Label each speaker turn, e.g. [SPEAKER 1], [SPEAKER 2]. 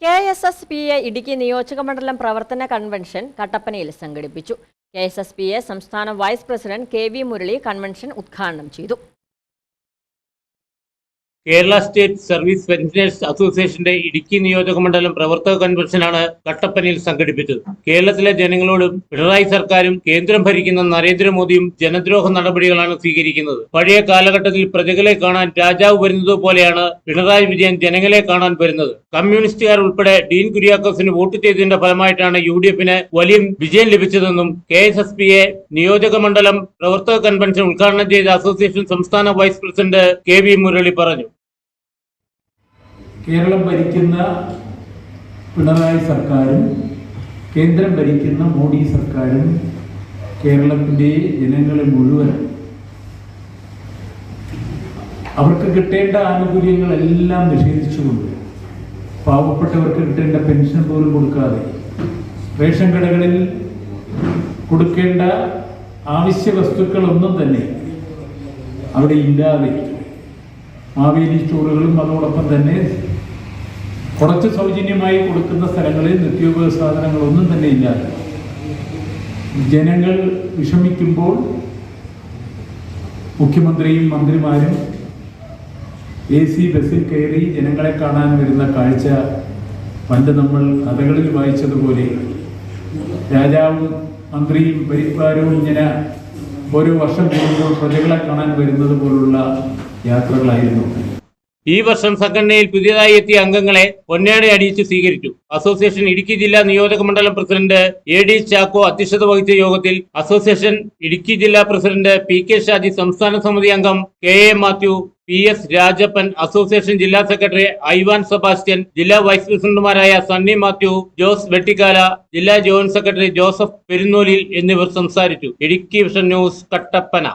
[SPEAKER 1] KSSPA Idukki നിയോജകമണ്ഡലം പ്രവർത്തന convention കട്ടപ്പനയിൽ സംഘടിപ്പിച്ചു. KSSPA സംസ്ഥാന vice president KV Murali convention ഉദ്ഘാടനം ചെയ്തു.
[SPEAKER 2] കേരള സ്റ്റേറ്റ് സർവീസ് പെൻഷനേഴ്സ് അസോസിയേഷന്റെ ഇടുക്കി നിയോജകമണ്ഡലം പ്രവർത്തക കൺവെൻഷനാണ് കട്ടപ്പനയിൽ സംഘടിപ്പിച്ചത്. കേരളത്തിലെ ജനങ്ങളോടും പിണറായി സർക്കാരും കേന്ദ്രം ഭരിക്കുന്ന നരേന്ദ്രമോദിയും ജനദ്രോഹ നടപടികളാണ് സ്വീകരിക്കുന്നത്. പഴയ കാലഘട്ടത്തിൽ പ്രജകളെ കാണാൻ രാജാവ് വരുന്നത് പോലെയാണ് പിണറായി വിജയൻ ജനങ്ങളെ കാണാൻ വരുന്നത്. കമ്മ്യൂണിസ്റ്റുകാർ ഉൾപ്പെടെ ഡീൻ കുര്യാക്കോസിന് വോട്ട് ചെയ്തതിന്റെ ഫലമായിട്ടാണ് UDFന് വലിയ വിജയം ലഭിച്ചതെന്നും KSSPA നിയോജകമണ്ഡലം പ്രവർത്തക കൺവെൻഷൻ ഉദ്ഘാടനം ചെയ്ത അസോസിയേഷൻ സംസ്ഥാന വൈസ് പ്രസിഡന്റ് KV മുരളി പറഞ്ഞു.
[SPEAKER 3] കേരളം ഭരിക്കുന്ന പിണറായി സർക്കാരും കേന്ദ്രം ഭരിക്കുന്ന മോഡി സർക്കാരും കേരളത്തിലെ ജനങ്ങളെ മുഴുവൻ അവർക്ക് കിട്ടേണ്ട ആനുകൂല്യങ്ങളെല്ലാം നിഷേധിച്ചുകൊണ്ട് പാവപ്പെട്ടവർക്ക് കിട്ടേണ്ട പെൻഷൻ പോലും കൊടുക്കാതെ റേഷൻ കടകളിൽ കൊടുക്കേണ്ട ആവശ്യ വസ്തുക്കളൊന്നും തന്നെ അവിടെ ഇല്ലാതെ മാവേലി സ്റ്റോറുകളും അതോടൊപ്പം തന്നെ കുറച്ച് സൗജന്യമായി കൊടുക്കുന്ന സ്ഥലങ്ങളിൽ നിത്യോപയോഗ സാധനങ്ങളൊന്നും തന്നെ ഇല്ലാതെ ജനങ്ങൾ വിഷമിക്കുമ്പോൾ മുഖ്യമന്ത്രിയും മന്ത്രിമാരും AC ബസ്സിൽ കയറി ജനങ്ങളെ കാണാൻ വരുന്ന കാഴ്ച പണ്ട് നമ്മൾ കഥകളിൽ വായിച്ചതുപോലെ രാജാവും മന്ത്രിയും പരിവാരവും ഇങ്ങനെ ഓരോ വർഷം കൂടുമ്പോൾ പ്രജകളെ കാണാൻ വരുന്നത് പോലുള്ള യാത്രകളായിരുന്നു.
[SPEAKER 2] ഈ വർഷം സംഘടനയിൽ പുതിയതായി എത്തിയ അംഗങ്ങളെ പൊന്നാട അണിയിച്ച് സ്വീകരിച്ചു. അസോസിയേഷൻ ഇടുക്കി ജില്ലാ നിയോജകമണ്ഡലം പ്രസിഡന്റ് AD ചാക്കോ അധ്യക്ഷത വഹിച്ച യോഗത്തിൽ അസോസിയേഷൻ ഇടുക്കി ജില്ലാ പ്രസിഡന്റ് PK ഷാജി, സംസ്ഥാന സമിതി അംഗം KA Mathew, PS Rajappan, association ജില്ലാ സെക്രട്ടറി ഐവാൻ സെബാസ്റ്റ്യൻ, ജില്ലാ വൈസ് പ്രസിഡന്റുമാരായ സണ്ണി മാത്യു, ജോസ് വെട്ടിക്കാല, ജില്ലാ ജോയിന്റ് സെക്രട്ടറി ജോസഫ് പെരുന്നോലിൽ എന്നിവർ സംസാരിച്ചു. Idukki vision news, Kattappana.